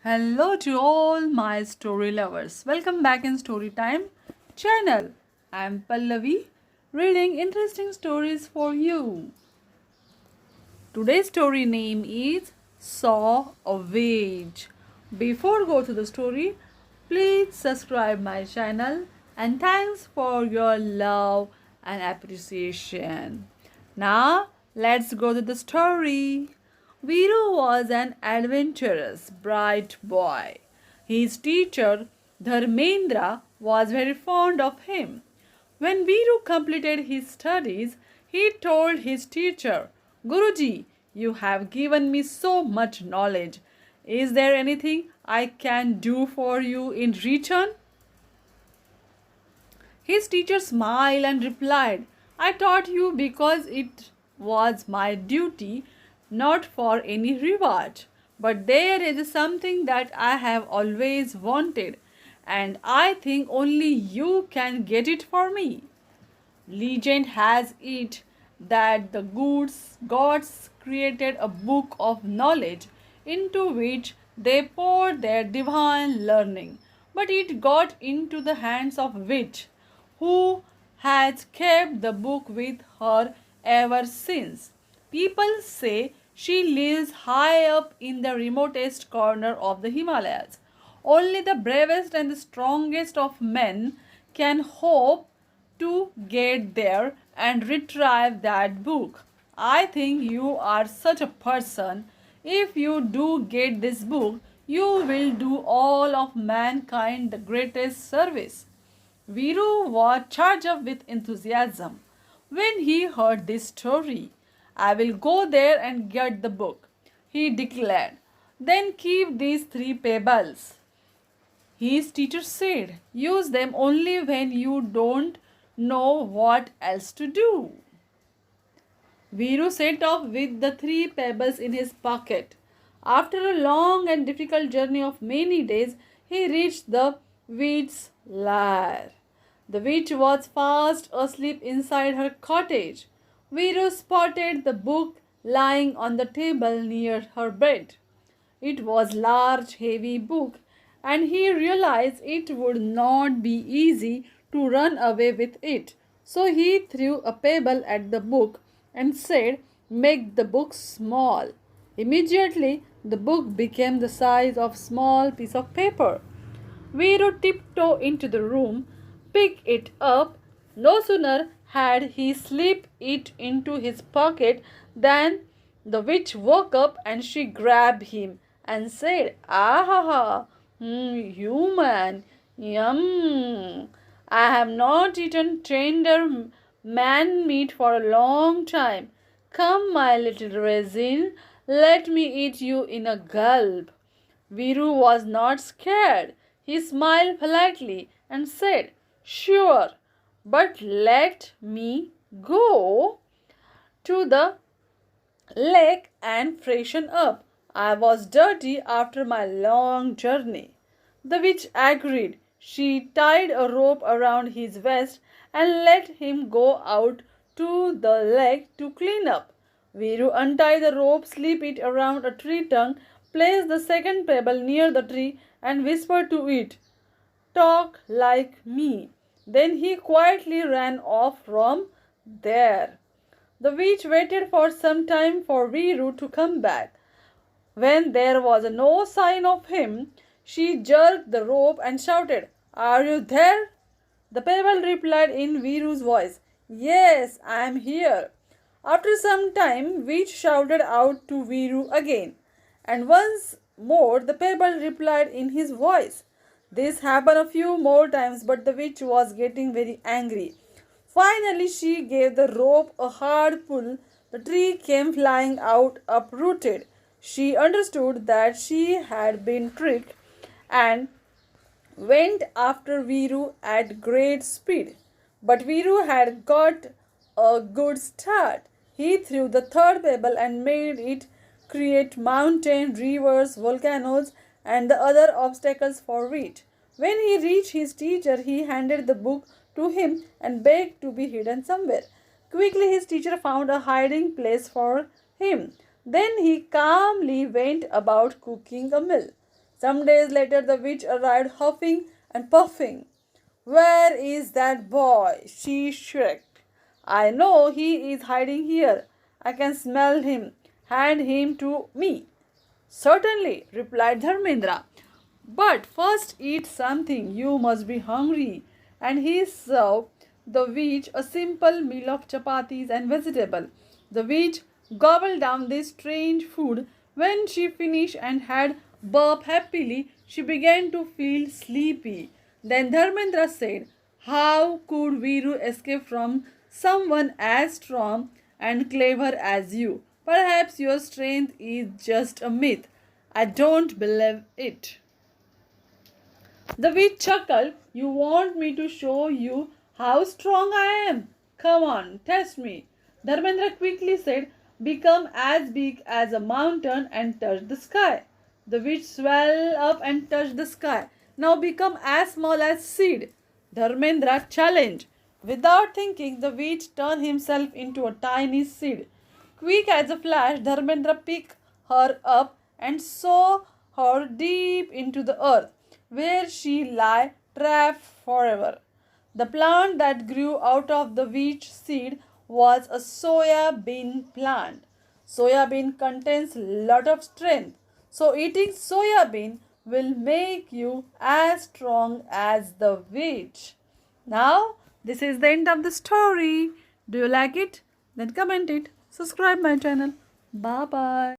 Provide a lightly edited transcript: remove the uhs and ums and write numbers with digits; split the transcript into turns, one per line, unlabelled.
Hello to all my story lovers. Welcome back in Storytime channel. I am Pallavi reading interesting stories for you. Today's story name is Saw a Witch. Before go to the story, please subscribe my channel and thanks for your love and appreciation. Now let's go to the story. Viru was an adventurous, bright boy. His teacher, Dharmendra, was very fond of him. When Viru completed his studies, he told his teacher, Guruji, you have given me so much knowledge. Is there anything I can do for you in return? His teacher smiled and replied, I taught you because it was my duty, not for any reward. But there is something that I have always wanted, and I think only you can get it for me. Legend has it that the gods created a book of knowledge into which they poured their divine learning, but it got into the hands of witch, who has kept the book with her ever since. People say she lives high up in the remotest corner of the Himalayas. Only the bravest and the strongest of men can hope to get there and retrieve that book. I think you are such a person. If you do get this book, you will do all of mankind the greatest service. Viru was charged up with enthusiasm when he heard this story. I will go there and get the book, he declared. Then keep these three pebbles. His teacher said, use them only when you don't know what else to do. Viru set off with the three pebbles in his pocket. After a long and difficult journey of many days, he reached the witch's lair. The witch was fast asleep inside her cottage. Viru spotted the book lying on the table near her bed. It was a large, heavy book, and he realized it would not be easy to run away with it. So he threw a pebble at the book and said, make the book small. Immediately, the book became the size of a small piece of paper. Viru tiptoed into the room, picked it up. No sooner had he slipped it into his pocket than the witch woke up and she grabbed him and said, ah, human, yum. I have not eaten tender man meat for a long time. Come, my little raisin, let me eat you in a gulp. Viru was not scared. He smiled politely and said, sure, but let me go to the lake and freshen up. I was dirty after my long journey. The witch agreed. She tied a rope around his waist and let him go out to the lake to clean up. Viru untied the rope, slipped it around a tree trunk, placed the second pebble near the tree, and whispered to it, talk like me. Then he quietly ran off from there. The witch waited for some time for Viru to come back. When there was no sign of him, she jerked the rope and shouted, are you there? The pebble replied in Viru's voice, yes, I am here. After some time, witch shouted out to Viru again, and once more the pebble replied in his voice. This happened a few more times, but the witch was getting very angry. Finally, she gave the rope a hard pull. The tree came flying out uprooted. She understood that she had been tricked and went after Viru at great speed. But Viru had got a good start. He threw the third pebble and made it create mountains, rivers, volcanoes, and the other obstacles for it. When he reached his teacher, he handed the book to him and begged to be hidden somewhere. Quickly, his teacher found a hiding place for him. Then he calmly went about cooking a meal. Some days later, the witch arrived huffing and puffing. Where is that boy? She shrieked. I know he is hiding here. I can smell him. Hand him to me. Certainly, replied Dharmendra. But first eat something. You must be hungry. And he served the witch a simple meal of chapatis and vegetable. The witch gobbled down this strange food. When she finished and had burped happily, she began to feel sleepy. Then Dharmendra said, how could Viru escape from someone as strong and clever as you? Perhaps your strength is just a myth. I don't believe it. The witch chuckled. You want me to show you how strong I am? Come on, test me. Dharmendra quickly said, become as big as a mountain and touch the sky. The witch swelled up and touched the sky. Now become as small as seed. Dharmendra challenged. Without thinking, the witch turned himself into a tiny seed. Quick as a flash, Dharmendra picked her up and saw her deep into the earth, where she lay trapped forever. The plant that grew out of the witch seed was a soya bean plant. Soya bean contains lot of strength, so eating soya bean will make you as strong as the witch. Now, this is the end of the story. Do you like it? Then comment it. Subscribe my channel. Bye bye.